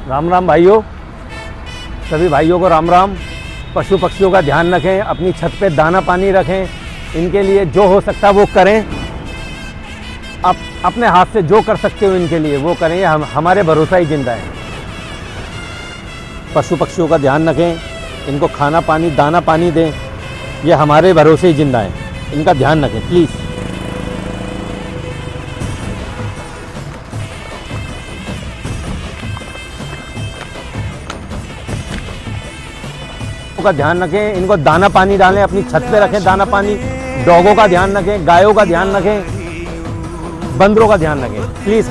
राम राम भाइयों, सभी भाइयों को राम राम। पशु पक्षियों का ध्यान रखें, अपनी छत पे दाना पानी रखें, इनके लिए जो हो सकता है वो करें। आप अपने हाथ से जो कर सकते हो इनके लिए वो करें, ये हमारे भरोसा ही जिंदा है। पशु पक्षियों का ध्यान रखें, इनको खाना पानी दाना पानी दें, ये हमारे भरोसे ही जिंदा है। इनका ध्यान रखें प्लीज़। का ध्यान रखें, इनको दाना पानी डालें, अपनी छत पे रखें दाना पानी। डॉगों का ध्यान रखें, गायों का ध्यान रखें, बंदरों का ध्यान रखें प्लीज़।